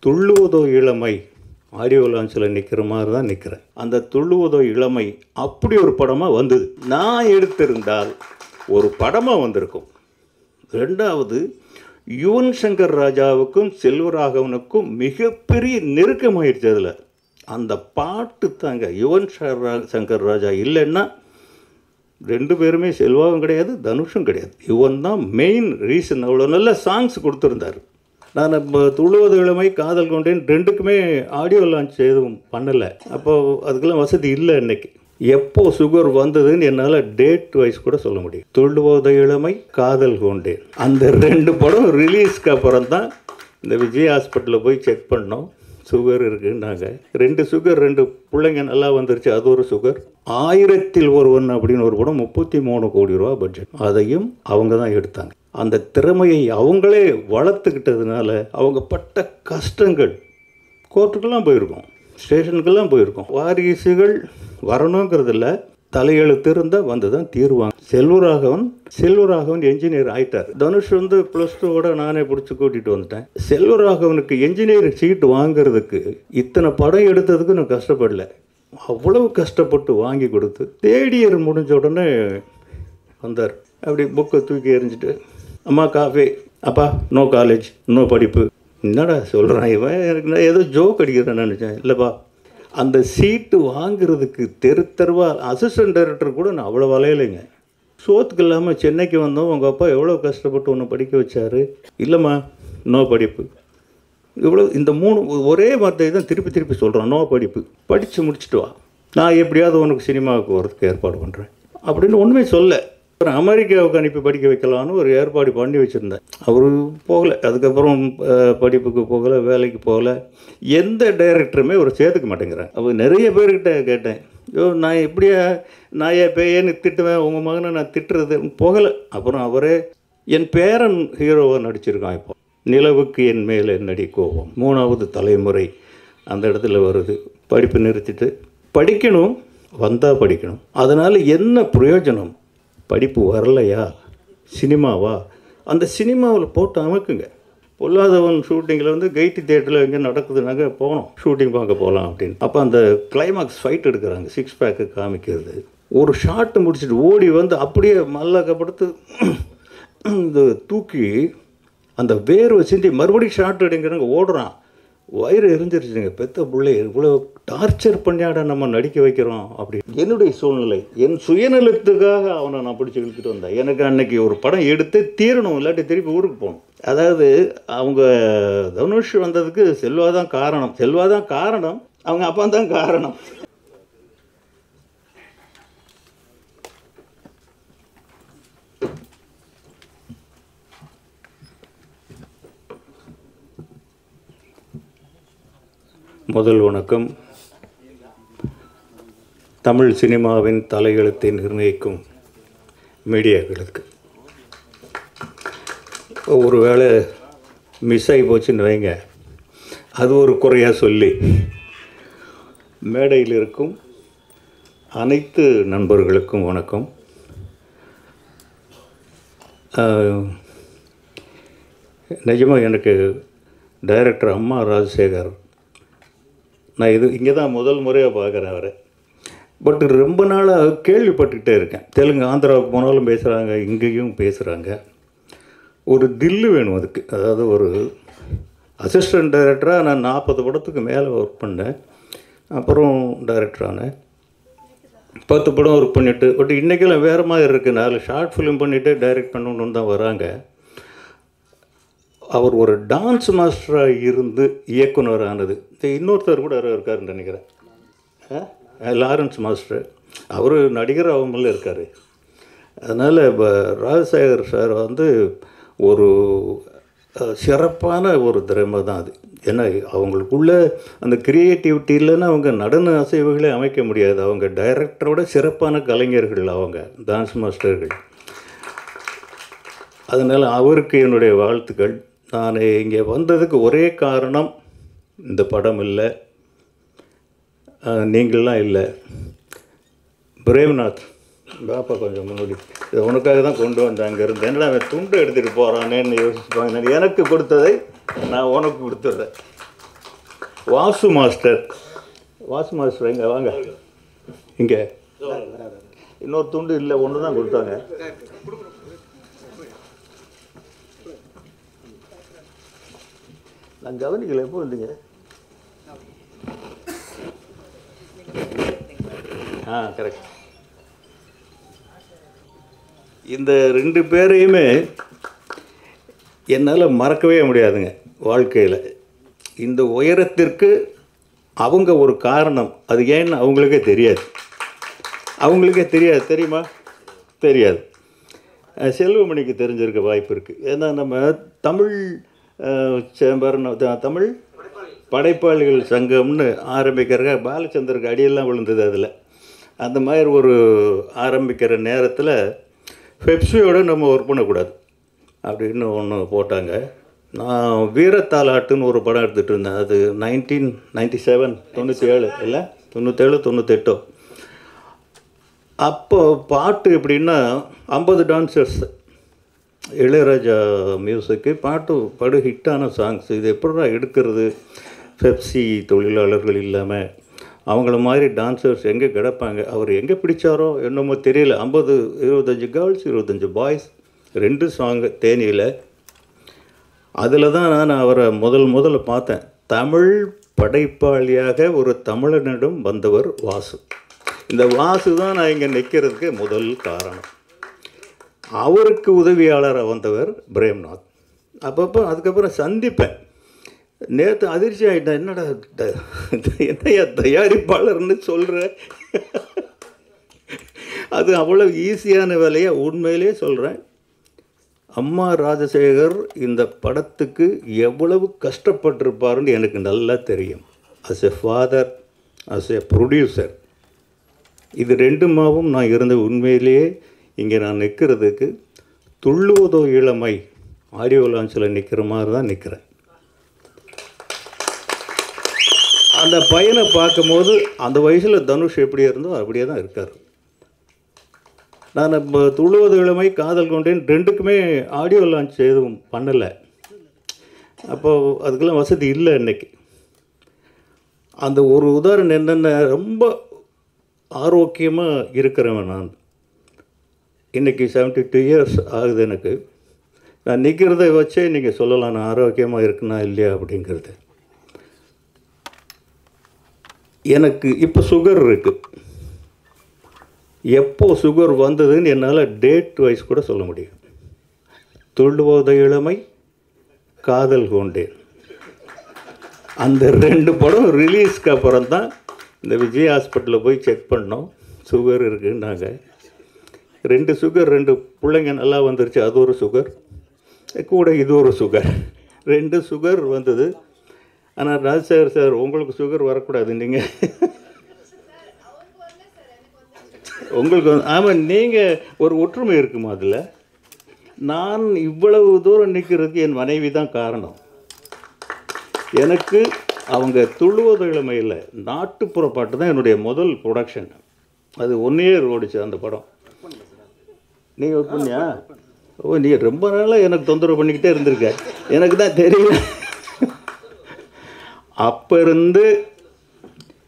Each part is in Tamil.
துள்ளுவதோ இளமை ஆடியோ லான்ச்சில் நிற்கிற மாதிரி தான் நிற்கிறேன். அந்த துள்ளுவதோ இளமை அப்படி ஒரு படமாக வந்தது. நான் எடுத்திருந்தால் ஒரு படமாக வந்திருக்கும். ரெண்டாவது, யுவன் சங்கர் ராஜாவுக்கும் செல்வராகவனுக்கும் மிகப்பெரிய நெருக்கமாயிடுச்சு. அதில் அந்த பாட்டு தாங்க. யுவன் சங்கர் ராஜா இல்லைன்னா ரெண்டு பேருமே செல்வாவும் கிடையாது, தனுஷும் கிடையாது. யுவன் தான் மெயின் ரீசன். அவ்வளோ நல்ல சாங்ஸ் கொடுத்துருந்தார். நான் இப்போ துள்ளுவது இளமை, காதல் கொண்டேன் ரெண்டுக்குமே ஆடியோ லான்ச் எதுவும் பண்ணலை. அப்போது அதுக்கெல்லாம் வசதி இல்லை. இன்றைக்கி எப்போ சுகர் வந்ததுன்னு என்னால் டேட் வைஸ் கூட சொல்ல முடியும். துள்ளுவது இளமை, காதல் கொண்டேன் அந்த ரெண்டு படம் ரிலீஸ்க்கு அப்புறம் தான் இந்த விஜய் ஹாஸ்பிட்டலில் போய் செக் பண்ணோம். சுகர் இருக்குன்னாங்க. 2 சுகர், 2 பிள்ளைங்க நல்லா வந்துருச்சு. அது ஒரு சுகர். 1000ல் ஒருவன் அப்படின்னு ஒரு படம் 33 கோடி ரூபா பட்ஜெட். அதையும் அவங்க தான் எடுத்தாங்க. அந்த திறமையை அவங்களே வளர்த்துக்கிட்டதுனால அவங்க பட்ட கஷ்டங்கள் கோர்ட்டுக்கெல்லாம் போயிருக்கோம், ஸ்டேஷனுக்கெல்லாம் போயிருக்கோம். வாரிசுகள் வரணுங்கிறதில்ல, தலையெழுத்து இருந்தால் வந்து தான் தீர்வாங்க. செல்வராகவன் என்ஜினியர் ஆகிட்டார். தனுஷ் வந்து +2 நானே பிடிச்சி கூட்டிகிட்டு வந்துட்டேன். செல்வராகவனுக்கு என்ஜினியர் சீட்டு வாங்கிறதுக்கு இத்தனை படம் எடுத்ததுக்கு நான் கஷ்டப்படல. அவ்வளவு கஷ்டப்பட்டு வாங்கி கொடுத்து தேர்ட் இயர் முடிஞ்ச உடனே வந்தார். அப்படி புக்கை தூக்கி எறிஞ்சிட்டு, அம்மா காஃபி, அப்பா நோ காலேஜ், நோ படிப்பு. என்னடா சொல்கிறான் இவன், எனக்கு நான் ஏதோ ஜோக் அடிக்கிறேன்னு நினச்சேன். இல்லைப்பா, அந்த சீட்டு வாங்கிறதுக்கு தெருவா அசிஸ்டன்ட் டைரக்டர் கூட நான் அவ்வளோ வளையலைங்க. சோத்துக்கு இல்லாமல் சென்னைக்கு வந்தோம், உங்கள் அப்பா எவ்வளோ கஷ்டப்பட்டு ஒன்று படிக்க வச்சார். இல்லைம்மா, நோ படிப்பு. இவ்வளோ இந்த 3 ஒரே வார்த்தை தான் திருப்பி சொல்கிறான். நோ படிப்பு, படித்து முடிச்சுட்டு வா, நான் எப்படியாவது உனக்கு சினிமாவுக்கு வரதுக்கு ஏற்பாடு பண்ணுறேன் அப்படின்னு ஒன்றுமே சொல்ல. அப்புறம் அமெரிக்காவுக்கு அனுப்பி படிக்க வைக்கலான்னு ஒரு ஏற்பாடு பண்ணி வச்சுருந்தேன். அவர் போகலை. அதுக்கப்புறம் படிப்புக்கு போகலை, வேலைக்கு போகலை. எந்த டைரக்டருமே ஒரு சேர்த்துக்க மாட்டேங்கிறேன். அவர் நிறைய பேர்கிட்ட கேட்டேன், நான் எப்படியா நான் என் பேயன்னு திட்டுவேன், உங்கள் மகனை நான் திட்டுறது போகலை. அப்புறம் அவரே என் பேரன் ஹீரோவாக நடிச்சிருக்கான். இப்போ நிலவுக்கு என் மேல் என்னடி கோபம் 3வது தலைமுறை அந்த இடத்துல வருது. படிப்பு நிறுத்திட்டு படிக்கணும், வந்தால் படிக்கணும். அதனால் என்ன பிரயோஜனம்? படிப்பு வரலையா, சினிமாவா? அந்த சினிமாவில் போட்டு அமைக்குங்க. பொல்லாதவன் ஷூட்டிங்கில் வந்து கைட்டி தியேட்டரில் எங்கே நடக்குதுனாக்க போனோம், ஷூட்டிங் பார்க்க போகலாம் அப்படின்னு. அப்போ அந்த கிளைமாக்ஸ் ஃபைட் எடுக்கிறாங்க, 6 பேக்கு காமிக்கிறது. ஒரு ஷாட்டு முடிச்சுட்டு ஓடி வந்து அப்படியே மல்லாக்கப்படுத்து இந்த தூக்கி அந்த வேர்வை சிந்தி மறுபடியும் ஷாட் எடுங்கிறாங்க. ஓடுறான், வயிறு எரிஞ்சிருச்சுங்க. பெத்த பிள்ளை இவ்வளோ டார்ச்சர் பண்ணியாட நம்ம நடிக்க வைக்கிறோம் அப்படி. என்னுடைய சூழ்நிலை, என் சுயநலத்துக்காக அவனை நான் பிடிச்சி இழுத்துட்டு வந்தேன். எனக்கு அன்னைக்கு ஒரு படம் எடுத்து தீரணும், இல்லாட்டி திருப்பி ஊருக்கு போகணும். அதாவது அவங்க தனுஷ் வந்ததுக்கு செல்வாதான் காரணம், அவங்க அப்பா தான் காரணம். முதல் வணக்கம். தமிழ் சினிமாவின் தலையெழுத்தை நிர்ணயிக்கும் மீடியாக்களுக்கு. ஒரு வேளை மிஸ் ஆகி போச்சுன்னு வைங்க, அது ஒரு குறையாக சொல்லி மேடையில் இருக்கும் அனைத்து நண்பர்களுக்கும் வணக்கம். நிஜமாக எனக்கு டைரக்டர் அம்மா ராஜசேகர், நான் இங்கே தான் முதல் முறையாக பார்க்குறேன் அவரை. பட் ரொம்ப நாளாக கேள்விப்பட்டுக்கிட்டே இருக்கேன். தெலுங்கு, ஆந்திராவுக்கு போனாலும் பேசுகிறாங்க, இங்கேயும் பேசுகிறாங்க. ஒரு தில்லு வேணும் அதுக்கு. அதாவது ஒரு அசிஸ்டன்ட் டைரக்டராக நான் 40 படத்துக்கு மேலே ஒர்க் பண்ணேன். அப்புறம் டைரக்டர் ஆனேன். 10 படம் ஒர்க் பண்ணிவிட்டு, பட் இன்றைக்கெல்லாம் வேறு மாதிரி இருக்குது. 4 ஷார்ட் ஃபிலிம் பண்ணிவிட்டு டைரக்ட் பண்ணணுன்னு தான் வராங்க. அவர் ஒரு டான்ஸ் மாஸ்டராக இருந்து இயக்குனர் ஆனது. இன்னொருத்தர் கூட இருக்காருன்னு நினைக்கிறேன், லாரன்ஸ் மாஸ்டர். அவர் நடிகர் அவங்கள இருக்கார். அதனால் இப்போ ராஜசேகர் சார் வந்து ஒரு சிறப்பான ஒரு திறமை தான் அது. ஏன்னா அவங்களுக்குள்ள அந்த க்ரியேட்டிவிட்டி இல்லைன்னா அவங்க நடன அசைவுகளே அமைக்க முடியாது. அவங்க டைரக்டரோட சிறப்பான கலைஞர்கள், அவங்க டான்ஸ் மாஸ்டர்கள். அதனால் அவருக்கு என்னுடைய வாழ்த்துக்கள். நான் இங்கே வந்ததுக்கு ஒரே காரணம், இந்த படம் இல்லை, நீங்கள்லாம் இல்லை. பிரேம்நாத் பாப்பா கொஞ்சம் முன்னாடி இதை உனக்காக தான் கொண்டு வந்தேன். அங்கே இருந்து என்னடா அவன் துண்டு எடுத்துகிட்டு போகிறானேன்னு யோசிச்சுப்பாங்க. எனக்கு கொடுத்ததை நான் உனக்கு கொடுத்துட்றேன். வாசு மாஸ்டர் எங்கே வாங்க இங்கே இன்னொரு துண்டு இல்லை, ஒன்று தான் கொடுத்தாங்க. நான் கவனிக்கல, எப்போ வந்தீங்க? கரெக்ட். இந்த 2 பேரையுமே என்னால் மறக்கவே முடியாதுங்க வாழ்க்கையில். இந்த உயரத்திற்கு அவங்க ஒரு காரணம். அது ஏன்னு அவங்களுக்கே தெரியாது. தெரியுமா? தெரியாது. செல்வமணிக்கு தெரிஞ்சிருக்க வாய்ப்பு இருக்குது. ஏன்னா நம்ம தமிழ் சேம்பர், தமிழ் படைப்பாளிகள் சங்கம்னு ஆரம்பிக்கிற பாலச்சந்தருக்கு அடியெல்லாம் விழுந்தது. அதில் அந்த மாதிரி ஒரு ஆரம்பிக்கிற நேரத்தில் பெப்சியோடு நம்ம ஒர்க் பண்ணக்கூடாது அப்படின்னு ஒன்று போட்டாங்க. நான் வீரத்தாலாட்டுன்னு ஒரு படம் எடுத்துகிட்டு இருந்தேன். அது 1997 97 இல்லை 97 98. அப்போ பாட்டு எப்படின்னா 50 டான்சர்ஸ், இளையராஜா மியூசிக்கு, பாட்டு படு ஹிட்டான சாங்ஸ். இது எப்படிடா எடுக்கிறது? பெப்சி தொழிலாளர்கள் இல்லாமல் அவங்கள மாதிரி டான்சர்ஸ் எங்கே கிடப்பாங்க? அவர் எங்கே பிடிச்சாரோ என்னமோ தெரியல. 25 கேர்ள்ஸ் 25 பாய்ஸ், 2 சாங்கு தேனியில். அதில் தான் நான் அவரை முதல்ல பார்த்தேன். தமிழ் படைப்பாளியாக ஒரு தமிழனிடம் வந்தவர் வாசு. இந்த வாசு தான் நான் இங்கே நிற்கிறதுக்கு முதல் காரணம். அவருக்கு உதவியாளராக வந்தவர் பிரேம்நாத். அப்பப்போ அதுக்கப்புறம் சந்திப்பேன். நேற்று அதிர்ச்சி ஆகிட்டேன். என்னையா தயாரிப்பாளர்னு சொல்கிற? அது அவ்வளோ ஈஸியான வேலையை உண்மையிலே சொல்கிறேன். அம்மா ராஜசேகர் இந்த படத்துக்கு எவ்வளவு கஷ்டப்பட்டிருப்பாருன்னு எனக்கு நல்லா தெரியும். As a father, as a producer, இது 2மாவும் நான் இருந்த உண்மையிலேயே இங்கே நான் நிற்கிறதுக்கு துள்ளுவதோ இளமை ஆடியோ லான்ச்சில் நிற்கிற மாதிரி தான் நிற்கிறேன். அந்த பையனை பார்க்கும்போது அந்த வயசில் தனுஷ் எப்படியே இருந்தோ அப்படியே தான் இருக்கார். நான் இப்போ துள்ளுவது இளமை, காதல் கொண்டேன் 2க்குமே ஆடியோ லான்ச் எதுவும் பண்ணலை. அப்போது அதுக்கெல்லாம் வசதி இல்லை இன்றைக்கி. அந்த ஒரு உதாரணம் என்னென்ன, ரொம்ப ஆரோக்கியமாக இருக்கிறவன் நான். இன்றைக்கி 72 இயர்ஸ் ஆகுது எனக்கு. நான் நிற்கிறத வச்சே நீங்கள் சொல்லலாம் நான் ஆரோக்கியமாக இருக்குன்னா இல்லையா அப்படிங்கிறது. எனக்கு இப்போ சுகர் இருக்குது. எப்போ சுகர் வந்ததுன்னு என்னால் டேட் வைஸ் கூட சொல்ல முடியும். துள்ளுவத இளமை, காதல் கொண்டேன், அந்த 2 படம் ரிலீஸ்க்கு அப்புறம் தான் இந்த விஜய் ஹாஸ்பிட்டலில் போய் செக் பண்ணோம். சுகர் இருக்குன்னாங்க. 2 சுகர், 2 பிள்ளைங்க நல்லா வந்துருச்சு. அது ஒரு சுகர் கூட, இது ஒரு சுகர், 2 சுகர் வந்தது. ஆனால் ராஜசேகர் சார், உங்களுக்கு சுகர் வரக்கூடாது, நீங்கள் உங்களுக்கு ஆமாம், நீங்கள் ஒரு ஒற்றுமை இருக்குமா அதில்? நான் இவ்வளவு தூரம் நிற்கிறதுக்கு என் மனைவி தான் காரணம். எனக்கு அவங்க துள்ளுவது இளமையில் நாட்டுப்புற பாட்டு தான் என்னுடைய முதல் ப்ரொடக்ஷன். அது 1 இயர் ஓடிச்சு அந்த படம். நீங்கள் ஒர்க் பண்ணியா? ஓ, நீங்கள் ரொம்ப நாளாக எனக்கு தொந்தரவு பண்ணிக்கிட்டே இருந்திருக்க. எனக்கு தான் தெரியல. அப்போ இருந்து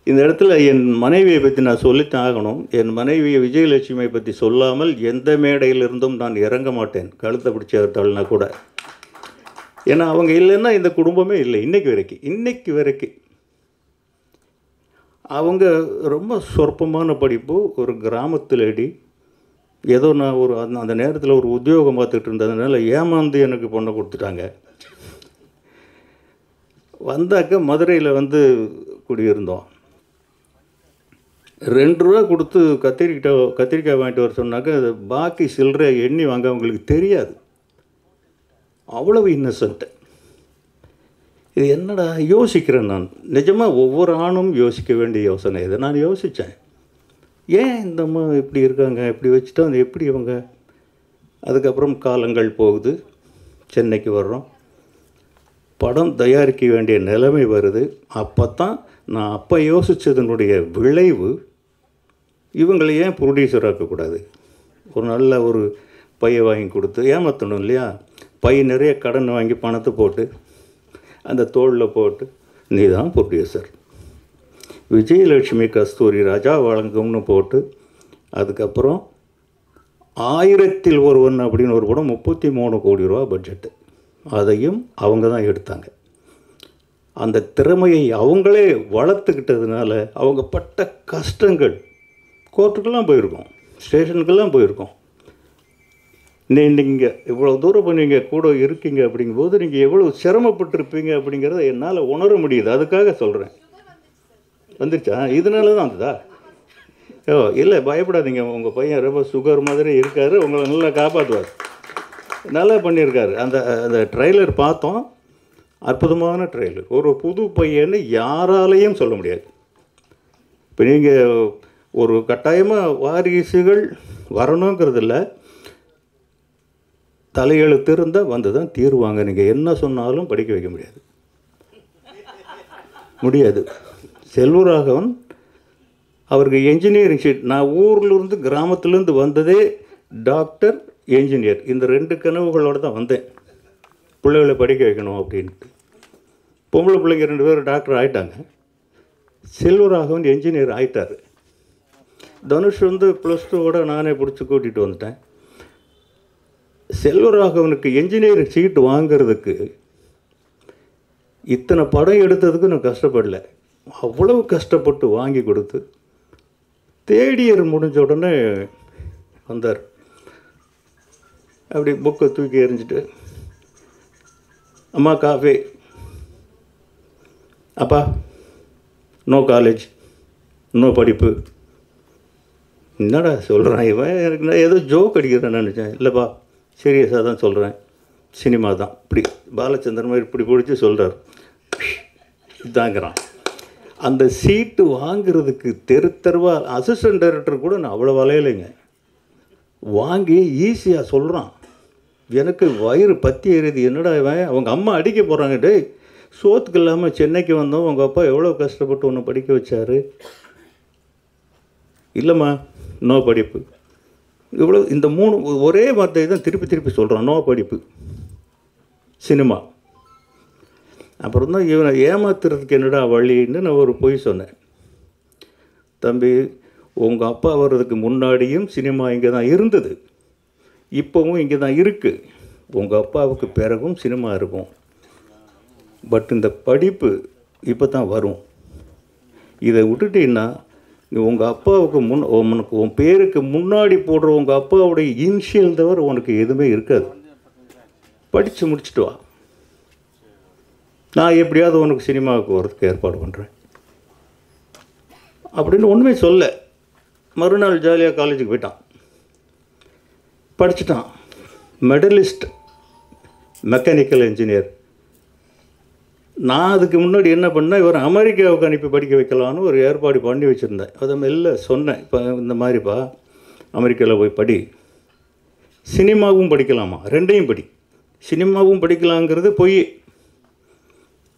இந்த இடத்துல என் மனைவியை பற்றி நான் சொல்லித்தான் ஆகணும். என் மனைவியை விஜயலட்சுமியை பற்றி சொல்லாமல் எந்த மேடையிலிருந்தும் நான் இறங்க மாட்டேன், கழுத்தை பிடிச்சாட்டாள்னா கூட. ஏன்னா அவங்க இல்லைன்னா இந்த குடும்பமே இல்லை. இன்னைக்கு வரைக்கும் அவங்க ரொம்ப சொற்பமான படிப்பு, ஒரு கிராமத்துலேடி. ஏதோ நான் அந்த நேரத்தில் ஒரு உத்தியோகம் பார்த்துட்டு இருந்ததுனால ஏமாந்து எனக்கு பொண்ணை கொடுத்துட்டாங்க. வந்தாக்க மதுரையில் குடியிருந்தோம். 2 ரூபா கொடுத்து கத்திரிக்காய் வாங்கிட்டு வர சொன்னாக்க அது பாக்கி சில்லறை எண்ணி வாங்க அவங்களுக்கு தெரியாது. அவ்வளவு இன்னசென்ட். இது என்னடா யோசிக்கிறேன் நான். நிஜமாக ஒவ்வொரு ஆணும் யோசிக்க வேண்டிய யோசனை இது. நான் யோசித்தேன், ஏன் இந்த அம்மா இப்படி இருக்காங்க, இப்படி வச்சுட்டா அது எப்படி அவங்க. அதுக்கப்புறம் காலங்கள் போகுது, சென்னைக்கு வர்றோம், படம் தயாரிக்க வேண்டிய நிலைமை வருது. அப்போ தான் நான் யோசித்ததனுடைய விளைவு, இவங்களை ஏன் ப்ரொடியூசர் ஆக்கக்கூடாது, ஒரு நல்ல ஒரு பையை வாங்கி கொடுத்து ஏமாற்றணும் இல்லையா. பை நிறைய கடன் வாங்கி பணத்தை போட்டு அந்த தோளில் போட்டு நீ தான் ப்ரொடியூசர். விஜயலட்சுமி கஸ்தூரி ராஜா வழங்கும்னு போட்டு அதுக்கப்புறம் 1000ல் ஒருவன் அப்படின்னு ஒரு படம் 33 கோடி ரூபா பட்ஜெட்டு. அதையும் அவங்க தான் எடுத்தாங்க. அந்த திறமையை அவங்களே வளர்த்துக்கிட்டதுனால அவங்க பட்ட கஷ்டங்கள் கோர்ட்டுக்கெல்லாம் போயிருக்கோம், ஸ்டேஷனுக்கெல்லாம் போயிருக்கோம். நீங்கள் இவ்வளோ தூரம் நீங்கள் கூட இருக்கீங்க அப்படிங்கும்போது நீங்கள் எவ்வளோ சிரமப்பட்டிருப்பீங்க அப்படிங்கிறத என்னால் உணர முடியுது. அதுக்காக சொல்கிறேன். வந்துருச்சா? இதனால தான் வந்ததா? இல்லை, பயப்படாதீங்க. உங்கள் பையன் ரொம்ப சுகர் மாதிரி இருக்கார், உங்களை நல்லா காப்பாற்றுவார். நல்லா பண்ணியிருக்காரு. அந்த அந்த ட்ரெய்லர் பார்த்தோம், அற்புதமான ட்ரெய்லர். ஒரு புது பையன்னு யாராலையும் சொல்ல முடியாது. இப்போ நீங்கள் ஒரு கட்டாயமாக வாரிசுகள் வரணுங்கிறது இல்லை, தலையெழுத்து இருந்தால் வந்து தான் தீருவாங்க. நீங்கள் என்ன சொன்னாலும் படிக்க வைக்க முடியாது. செல்வராகவன் அவருக்கு என்ஜினியரிங் ஷீட். நான் ஊர்லேருந்து கிராமத்துலேருந்து வந்ததே டாக்டர், என்ஜினியர், இந்த 2 கனவுகளோடு தான் வந்தேன். பிள்ளைகளை படிக்க வைக்கணும் அப்படின்ட்டு. பொம்பளை பிள்ளைங்க 2 பேரும் டாக்டர் ஆகிட்டாங்க. செல்வராகவன் என்ஜினியர் ஆகிட்டார். தனுஷ் வந்து +2 நானே பிடிச்சி கூட்டிகிட்டு வந்துட்டேன். செல்வராகவனுக்கு என்ஜினியரிங் சீட்டு வாங்கிறதுக்கு இத்தனை படம் எடுத்ததுக்கு நான் கஷ்டப்படலை. அவ்வளவு கஷ்டப்பட்டு வாங்கி கொடுத்து தேர்ட் இயர் முடிஞ்ச உடனே வந்தார். அப்படி புக்கை தூக்கி எறிஞ்சிட்டு, அம்மா காஃபி, அப்பா நோ காலேஜ், நோ படிப்பு. என்னடா சொல்கிறான் இவன்? எனக்கு நான் ஏதோ ஜோக் அடிக்கிறேன்னு நினச்சேன். இல்லைப்பா, சீரியஸாக தான் சொல்கிறேன், சினிமா தான். இப்படி பாலச்சந்திரன் மாதிரி இப்படி பிடிச்சி சொல்கிறார். இதாங்கிறான். அந்த சீட்டு வாங்கிறதுக்கு தெருவா அசிஸ்டன்ட் டைரக்டர் கூட நான் அவ்வளோ வலையிலைங்க. வாங்கி ஈஸியாக சொல்கிறான். எனக்கு வயிறு பற்றி எறியுது. என்னடா இவன்? அவங்க அம்மா அடிக்க போகிறாங்க. டேய், சோத்துக்கு இல்லாமல் சென்னைக்கு வந்தோம், உங்கள் அப்பா எவ்வளோ கஷ்டப்பட்டு உன்னை படிக்க வச்சார். இல்லைம்மா, நோ படிப்பு. இவ்வளோ இந்த 3 ஒரே வார்த்தை தான் திருப்பி சொல்கிறான். நோ படிப்பு, சினிமா. அப்புறம் தான் இவனை ஏமாத்துறதுக்கு என்னடா வழின்னு நான் ஒரு பொய் சொன்னேன். தம்பி, உங்கள் அப்பா வர்றதுக்கு முன்னாடியும் சினிமா இங்கே தான் இருந்தது, இப்போவும் இங்கே தான் இருக்குது. உங்கள் அப்பாவுக்கு பிறகும் சினிமா இருக்கும். பட் இந்த படிப்பு இப்போ தான் வரும். இதை விட்டுட்டீங்கன்னா நீ உங்கள் அப்பாவுக்கு உனக்கு உன் பேருக்கு முன்னாடி போடுற உங்கள் அப்பாவுடைய இனிஷியல் தவிர உனக்கு எதுவுமே இருக்காது. படித்து முடிச்சுட்டு வா, நான் எப்படியாவது உனக்கு சினிமாவுக்கு வரதுக்கு ஏற்பாடு பண்ணுறேன் அப்படின்னு ஒன்றுமே சொல்ல. மறுநாள் ஜாலியாக காலேஜுக்கு போயிட்டான், படிச்சுட்டான். Medallist, mechanical engineer. நான் அதுக்கு முன்னாடி என்ன பண்ணேன், இவர் அமெரிக்காவுக்கு அனுப்பி படிக்க வைக்கலான்னு ஒரு ஏற்பாடு பண்ணி வச்சுருந்தேன். அதை மெல்ல சொன்னேன், இப்போ இந்த மாதிரிப்பா அமெரிக்காவில் போய் படி, சினிமாவும் படிக்கலாமா, 2ஐயும் படி. சினிமாவும் படிக்கலாங்கிறது பொய்.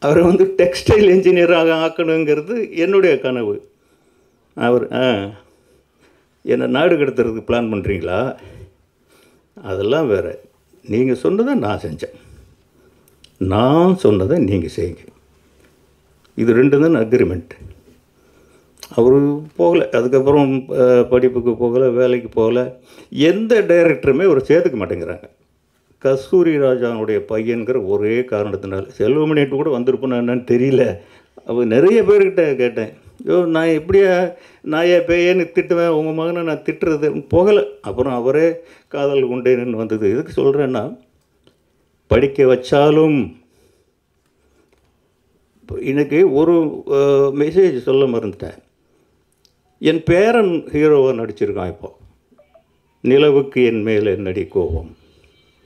அவரை வந்து டெக்ஸ்டைல் இன்ஜினியராக ஆக்கணுங்கிறது என்னுடைய கனவு. அவர் என்னை நாடு கடத்துறதுக்கு பிளான் பண்ணுறீங்களா? அதெல்லாம் வேறு. நீங்கள் சொன்னதை நான் செஞ்சேன், நான் சொன்னதை நீங்கள் செய்யுங்க. இது 2 தான் அக்ரிமெண்ட். அவர் போகலை. அதுக்கப்புறம் படிப்புக்கு போகலை, வேலைக்கு போகலை. எந்த டைரக்டருமே அவர் சேர்த்துக்க மாட்டேங்கிறாங்க. கஸ்தூரி ராஜாவுடைய பையன்கிற ஒரே காரணத்தினால. செல்வமணிட்டு கூட வந்திருப்பேன்னு என்னன்னு தெரியல. அவர் நிறைய பேர்கிட்ட கேட்டேன், நான் எப்படியா நாயே பேயேன்னு திட்டுவேன், உங்கள் மகனை நான் திட்டுறது போகலை. அப்புறம் அவரே காதல் கொண்டேன்னு வந்தது. எதுக்கு சொல்கிறேன்னா, படிக்க வச்சாலும் எனக்கு ஒரு மெசேஜ் சொல்ல மறந்துட்டேன். என் பேரன் ஹீரோவாக நடிச்சிருக்கான். இப்போ நிலவுக்கு என் மேல் என்னடி கோபம்,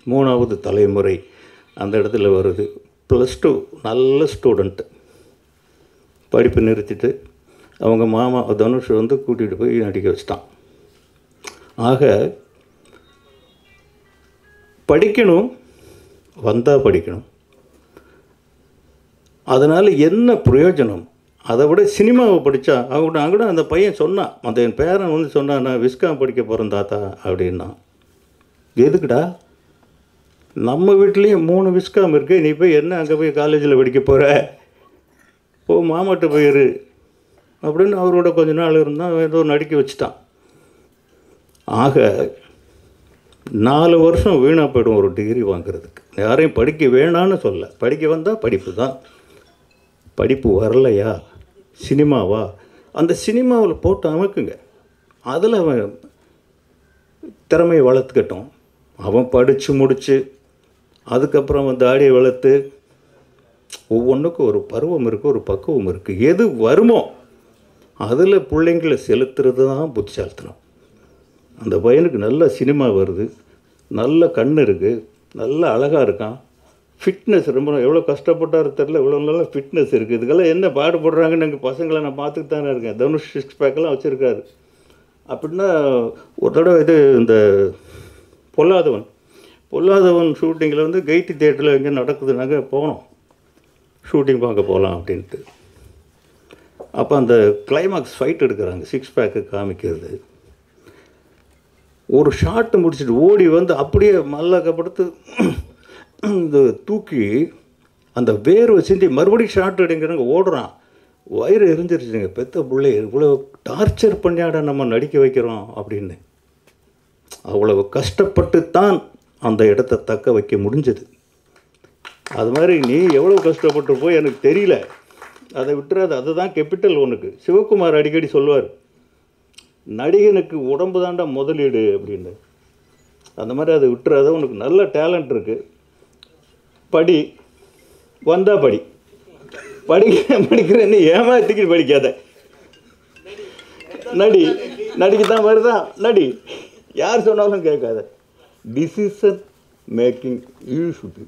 3வது தலைமுறை அந்த இடத்துல வருது. +2 நல்ல ஸ்டூடெண்ட்டு. படிப்பு நிறுத்திட்டு அவங்க மாமா தனுஷ் வந்து கூட்டிகிட்டு போய் நடிக்க வச்சிட்டான். ஆக படிக்கணும், வந்தால் படிக்கணும். அதனால் என்ன பிரயோஜனம்? அதை விட சினிமாவை படித்தா நான் கூட அந்த பையன் சொன்னான், அந்த என் பேரன் வந்து சொன்னான், நான் விஸ்காம் படிக்க போகிறேன் தாத்தா அப்படின்னா. எதுக்குடா? நம்ம வீட்லேயும் 3 விஸ்காம் இருக்குது, நீ போய் என்ன அங்கே போய் காலேஜில் படிக்க போகிற? மாமாட்ட போயிரு அப்படின்னு அவரோட கொஞ்ச நாள் இருந்தால் ஏதோ நடிக்க வச்சுட்டான். ஆக 4 வருஷம் வீணாக போய்டும் ஒரு டிகிரி வாங்குறதுக்கு. யாரையும் படிக்க வேணான்னு சொல்ல, படிக்க வந்தால் படிப்பு தான். படிப்பு வரலையா, சினிமாவா, அந்த சினிமாவில் போட்டு அமைக்குங்க, அதில் அவன் திறமையை வளர்த்துக்கட்டும். அவன் படித்து முடித்து அதுக்கப்புறம் வந்து தாடியை வளர்த்து ஒவ்வொன்றுக்கும் ஒரு பருவம் இருக்குது, ஒரு பக்குவம் இருக்குது. எது வருமோ அதில் பிள்ளைங்களை செலுத்துறது தான் புத்திசாலித்தனம். அந்த பையனுக்கு நல்ல சினிமா வருது, நல்ல கண் இருக்குது, நல்ல அழகாக இருக்கான், ஃபிட்னஸ் ரொம்ப எவ்வளோ கஷ்டப்பட்டார் தெரில, இவ்வளோ நல்ல ஃபிட்னஸ் இருக்குது. இதுக்கெல்லாம் என்ன பாடுபடுறாங்கன்னு எங்கள் பசங்களை நான் பார்த்துட்டு தானே இருக்கேன். தனுஷ் 6 பேக்கெல்லாம் வச்சுருக்காரு. அப்படின்னா ஒரு தடவை இது இந்த பொல்லாதவன் ஷூட்டிங்கில் வந்து கெய்டி தியேட்டரில் எங்கே நடக்குதுனாக்க போனோம், ஷூட்டிங் பார்க்க போகலாம் அப்படின்ட்டு. அப்போ அந்த கிளைமாக்ஸ் ஃபைட் எடுக்கிறாங்க, 6 பேக்கு காமிக்கிறது. ஒரு ஷாட்டு முடிச்சுட்டு ஓடி வந்து அப்படியே மல்லக்கப்படுத்து இந்த தூக்கி அந்த வேர்வை சிந்தி மறுபடியும் ஷாட் எடுங்கிறாங்க. ஓடுறான், வயிறு எரிஞ்சிருச்சுங்க. பெத்த பிள்ளை இவ்வளோ டார்ச்சர் பண்ணியாட நம்ம நடிக்க வைக்கிறோம் அப்படின்னு. அவ்வளவு கஷ்டப்பட்டு தான் அந்த இடத்த தக்க வைக்க முடிஞ்சது. அது மாதிரி நீ எவ்வளோ கஷ்டப்பட்டு போய் எனக்கு தெரியல, அதை விட்டுறாது. அதுதான் கேபிட்டல் ஒன்றுக்கு. சிவகுமார் அடிக்கடி சொல்லுவார், நடிகனுக்கு உடம்பு தாண்டா முதலீடு அப்படின்னு. அந்த மாதிரி அதை விட்டுறாத. உனக்கு நல்ல டேலண்ட் இருக்குது, படி, வந்தால் படிக்கிறேன்னு ஏமாத்திக்கிட்டு படிக்காத. நடிக்கத்தான் வருதா நடி, யார் சொன்னாலும் கேட்காத. Decision making you should.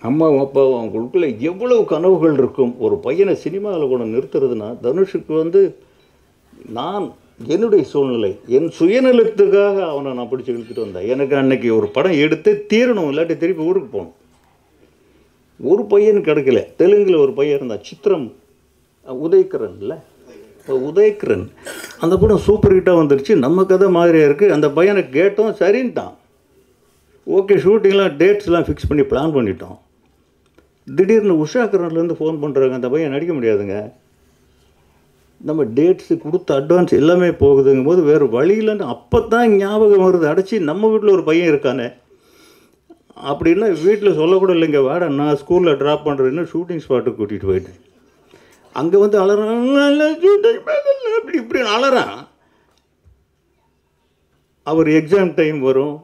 அம்மாவும் அப்பாவும் அவங்களுக்குள்ள எவ்வளவு கனவுகள் இருக்கும். ஒரு பையனை சினிமாவில் கூட நிறுத்துறதுனா, தனுஷுக்கு வந்து நான் என்னுடைய சூழ்நிலை, என் சுயநலத்துக்காக அவனை நான் பிடிச்சி இழுத்துட்டு வந்தேன். எனக்கு அன்னைக்கு ஒரு படம் எடுத்து தீரணும், இல்லாட்டி திருப்பி ஊருக்கு போகணும். ஒரு பையன் கிடைக்கல. தெலுங்கில் ஒரு பையன் இருந்தான், சித்திரம் உதயகரன் இல்லை, உதயகரன். அந்த படம் சூப்பர் ஹிட்டாக வந்துருச்சு, நம்ம கதை மாதிரியாக இருக்குது. அந்த பையனை கேட்டோம், சரின்ட்டான். ஓகே, ஷூட்டிங்லாம் டேட்ஸ்லாம் ஃபிக்ஸ் பண்ணி பிளான் பண்ணிட்டோம். திடீர்னு உஷாகரன்லேருந்து ஃபோன் பண்ணுறாங்க, அந்த பையன் நடிக்க முடியாதுங்க, நம்ம டேட்ஸு கொடுத்த அட்வான்ஸ் எல்லாமே போகுதுங்கும் போது வேறு வழியிலன்னு அப்போ தான் ஞாபகம் வருது. அடைச்சி நம்ம வீட்டில் ஒரு பையன் இருக்கானே அப்படின்னா வீட்டில் சொல்லக்கூட இல்லைங்க, வாடா நான் ஸ்கூலில் ட்ராப் பண்ணுறேன்னு ஷூட்டிங் ஸ்பாட்டுக்கு கூட்டிகிட்டு போயிட்டேன். அங்கே வந்து அலறான், அப்படி இப்படின்னு அலறான். அவர் எக்ஸாம் டைம் வரும்,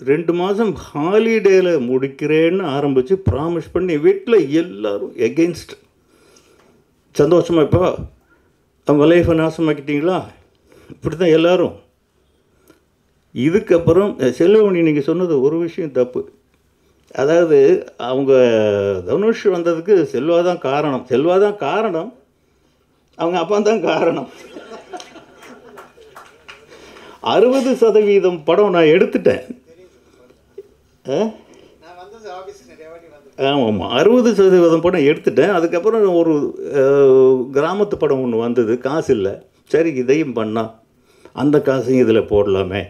2 மாதம் ஹாலிடேயில் முடிக்கிறேன்னு ஆரம்பித்து ப்ராமிஸ் பண்ணி வீட்டில் எல்லோரும் எகெயின்ஸ்ட். சந்தோஷமாக இப்போ நம்ம லைஃப்பை நாசமாக்கிட்டீங்களா, இப்படி தான் எல்லோரும். இதுக்கப்புறம் செல்வமணி நீங்கள் சொன்னது ஒரு விஷயம் தப்பு. அதாவது அவங்க தனுஷ் வந்ததுக்கு செல்வா தான் காரணம், அவங்க அப்பா தான் காரணம். 60% படம் நான் எடுத்துட்டேன். ஆமாம், 60% படம் எடுத்துட்டேன். அதுக்கப்புறம் ஒரு கிராமத்து படம் ஒன்று வந்தது, காசு இல்லை. சரி, இதையும் பண்ணால் அந்த காசையும் இதில் போடலாமே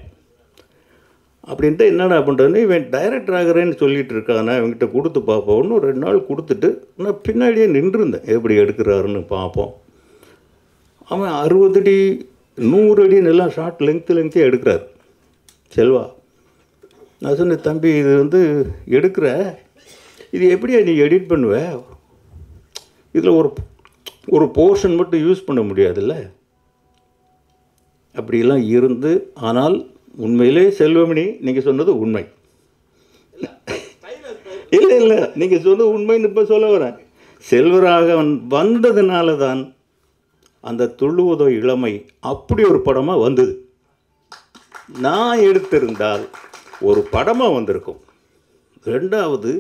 அப்படின்ட்டு என்னடா பண்ணுறேன்னு, இவன் டைரக்டர் ஆகிறேன்னு சொல்லிகிட்டு இருக்கானே, இவங்ககிட்ட கொடுத்து பார்ப்போம்னு 2 நாள் கொடுத்துட்டு நான் பின்னாடியே நின்றுருந்தேன், எப்படி எடுக்கிறாருன்னு பார்ப்போம். அவன் 60 அடி 100 அடி எல்லாம் ஷார்ட் லெங்க்த்தியாக எடுக்கிறார் செல்வா. நான் சொன்னேன், தம்பி இது வந்து எடுக்கிற, இது எப்படியா நீ எடிட் பண்ணுவ, இதில் ஒரு போர்ஷன் மட்டும் யூஸ் பண்ண முடியாதுல்ல அப்படிலாம் இருந்து. ஆனால் உண்மையிலே செல்வமணி நீங்கள் சொன்னது உண்மை. இல்லை நீங்கள் சொன்னது உண்மைன்னு இப்போ சொல்ல வரேன். செல்வராகவன் வந்ததுனால தான் அந்த துள்ளுவதோ இளமை அப்படி ஒரு படமாக வந்தது. நான் எடுத்திருந்தால் ஒரு படமாக வந்திருக்கும். 2வது,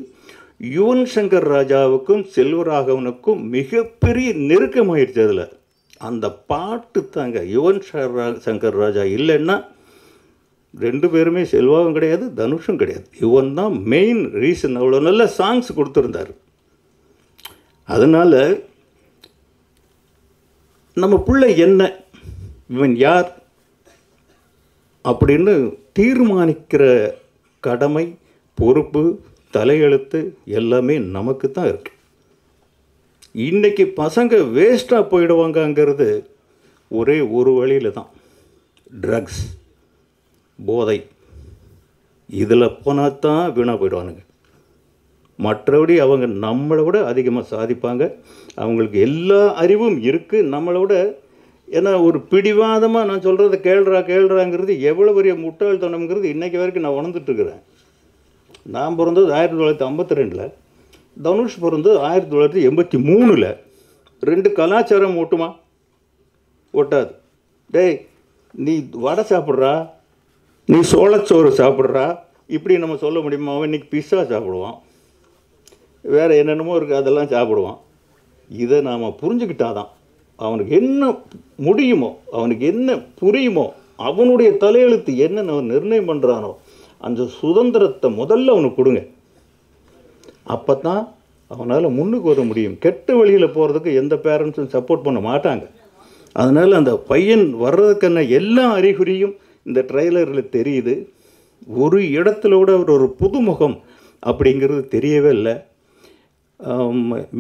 யுவன் சங்கர் ராஜாவுக்கும் செல்வராகவனுக்கும் மிகப்பெரிய நெருக்கமாயிடுச்சு. அதில் அந்த பாட்டு தாங்க. யுவன் சங்கர் ராஜா இல்லைன்னா 2 பேருமே செல்வாவும் கிடையாது, தனுஷும் கிடையாது. யுவன் தான் மெயின் ரீசன். அவ்வளோ நல்ல சாங்ஸ் கொடுத்துருந்தார். அதனால் நம்ம பிள்ளை என்ன, இவன் யார் அப்படின்னு தீர்மானிக்கிற கடமை, பொறுப்பு, தலையெழுத்து எல்லாமே நமக்கு தான் இருக்குது. இன்றைக்கி பசங்க வேஸ்ட்டாக போயிடுவாங்கங்கிறது ஒரே ஒரு வழியில் தான், ட்ரக்ஸ், போதை. இதில் போனால் தான் வீணாக போயிடுவானுங்க. மற்றபடி அவங்க நம்மளை விட அதிகமாக சாதிப்பாங்க. அவங்களுக்கு எல்லா அறிவும் இருக்குது நம்மளை விட. ஏன்னா ஒரு பிடிவாதமாக நான் சொல்கிறத கேள்றாங்கிறது எவ்வளோ பெரிய முட்டாள்தனம்ங்கிறது இன்றைக்கி வரைக்கும் நான் உணர்ந்துட்டுருக்கிறேன். நான் பிறந்தது 1952, தனுஷ் பிறந்தது 1983. 2 கலாச்சாரம் ஓட்டுமா? ஓட்டாது. டேய், நீ வடை சாப்பிட்றா, நீ சோளச்சோறு சாப்பிட்றா, இப்படி நம்ம சொல்ல முடியுமா? அவன் இன்றைக்கி பிஸ்ஸா சாப்பிடுவான், வேறு என்னென்னமோ இருக்குது, அதெல்லாம் சாப்பிடுவான். இதை நாம் புரிஞ்சுக்கிட்டாதான் அவனுக்கு என்ன முடியுமோ, அவனுக்கு என்ன புரியுமோ, அவனுடைய தலையெழுத்து என்னென்னு அவன் நிர்ணயம் பண்ணுறானோ அந்த சுதந்திரத்தை முதல்ல அவனுக்கு கொடுங்க. அப்போ தான் அவனால் முன்னுக்கு வர முடியும். கெட்ட வழியில் போகிறதுக்கு எந்த பேரண்ட்ஸும் சப்போர்ட் பண்ண மாட்டாங்க. அதனால் அந்த பையன் வர்றதுக்கான எல்லா அறிகுறியும் இந்த ட்ரெய்லரில் தெரியுது. ஒரு இடத்துல கூட ஒரு புதுமுகம் அப்படிங்கிறது தெரியவே இல்லை.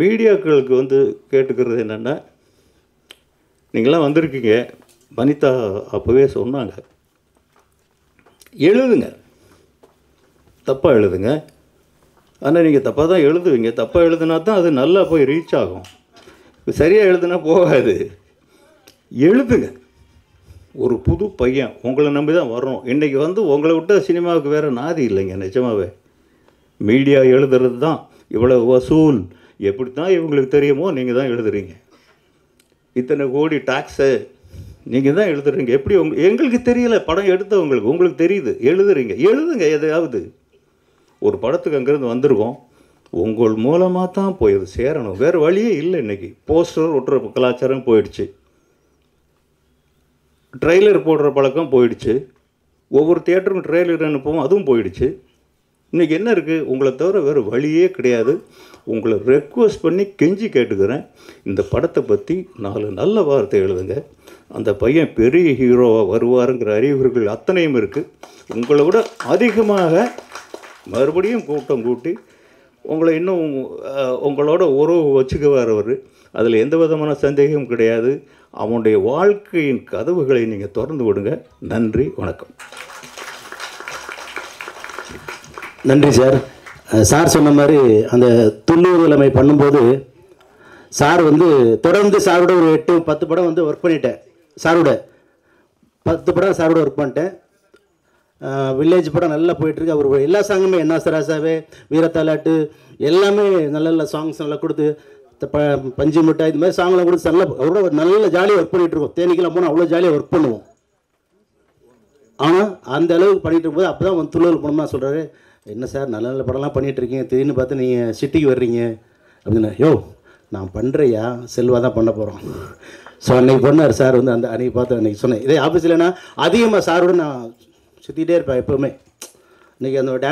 மீடியாக்களுக்கு கேட்டுக்கிறது என்னென்னா, நீங்களாம் வந்திருக்கீங்க, வனிதா அப்போவே சொன்னாங்க, எழுதுங்க, தப்பாக எழுதுங்க. ஆனால் நீங்கள் தப்பாக தான் எழுதுவீங்க. தப்பாக எழுதுனா தான் அது நல்லா போய் ரீச் ஆகும். சரியாக எழுதுனா போகாது. எழுதுங்க. ஒரு புது பையன் உங்களை நம்பி தான் வரணும். இன்றைக்கி உங்களை விட்ட சினிமாவுக்கு வேறு நாதி இல்லைங்க. நிஜமாவே மீடியா எழுதுறது தான் இவ்வளோ வசூல், எப்படி தான் இவங்களுக்கு தெரியுமோ நீங்கள் தான் எழுதுறீங்க. இத்தனை கோடி டாக்ஸு நீங்கள் தான் எழுதுறீங்க. எப்படி எங்களுக்கு தெரியல, படம் எடுத்தவங்களுக்கு உங்களுக்கு தெரியுது, எழுதுறீங்க. எழுதுங்க. எதையாவது ஒரு படத்துக்கு அங்கேருந்து வந்திருக்கோம், உங்கள் மூலமாக தான் போய் அது சேரணும். வேறு வழியே இல்லை. இன்றைக்கி போஸ்டர் ஒட்டுற கலாச்சாரம் போயிடுச்சு, ட்ரெய்லர் போடுற பழக்கம் போயிடுச்சு, ஒவ்வொரு தியேட்டருக்கும் ட்ரெய்லர் அனுப்புவோம், அதுவும் போயிடுச்சு. இன்றைக்கி என்ன இருக்குது? உங்களை தவிர வேறு வழியே கிடையாது. உங்களை ரெக்வஸ்ட் பண்ணி கெஞ்சி கேட்டுக்கிறேன், இந்த படத்தை பற்றி 4 நல்ல வார்த்தை எழுதுங்க. அந்த பையன் பெரிய ஹீரோவாக வருவாருங்கிற அறிகுறிகள் அத்தனையும் இருக்குது. உங்களை விட அதிகமாக மறுபடியும் கூட்டம் கூட்டி உங்களை இன்னும் உங்களோட உறவு வச்சுக்குவார் அவர். அதில் எந்த விதமான சந்தேகமும் கிடையாது. அவனுடைய வாழ்க்கையின் கதவுகளை நீங்கள் திறந்து விடுங்க. நன்றி, வணக்கம். நன்றி சார். சார் சொன்ன மாதிரி அந்த துள்ளூர் இளமை பண்ணும்போது சார் தொடர்ந்து சாரோட ஒரு 8-10 படம் ஒர்க் பண்ணிட்டேன். சாரோட 10 படம் சாரோட ஒர்க் பண்ணிட்டேன். வில்லேஜ் படம் நல்லா போயிட்டுருக்கு. அவர் எல்லா சாங்குமே என்ன சராசாவே, வீரத்தாலாட்டு எல்லாமே நல்ல நல்ல சாங்ஸ் நல்லா கொடுத்து, பஞ்சு முட்டை இது மாதிரி சாங்லாம் கொடுத்து நல்லா அவரோட நல்ல ஜாலியாக ஒர்க் பண்ணிகிட்ருக்கோம். தேனிக்கெல்லாம் போனால் அவ்வளோ ஜாலியாக ஒர்க் பண்ணுவோம். ஆனால் அந்த அளவுக்கு பண்ணிகிட்டு இருக்கும்போது அப்போ தான் துள்ளூர் போனோம்னா சொல்கிறாரு, என்ன சார் நல்ல நல்ல படம்லாம் பண்ணிகிட்ருக்கீங்க, திடீர்னு பார்த்து நீங்கள் சிட்டிக்கு வர்றீங்க அப்படின்னா, யோ நான் பண்ணுறையா, செல்வா தான் பண்ண போகிறோம். ஸோ அன்றைக்கி பண்ணார் சார். அந்த அன்றைக்கி பார்த்து அன்றைக்கி சொன்னேன். இதே ஆஃபீஸில்னா அதிகமாக சாரோடு நான் சுற்றிக்கிட்டே இருப்பேன் எப்போவுமே. இன்றைக்கி அந்த டான்ஸ்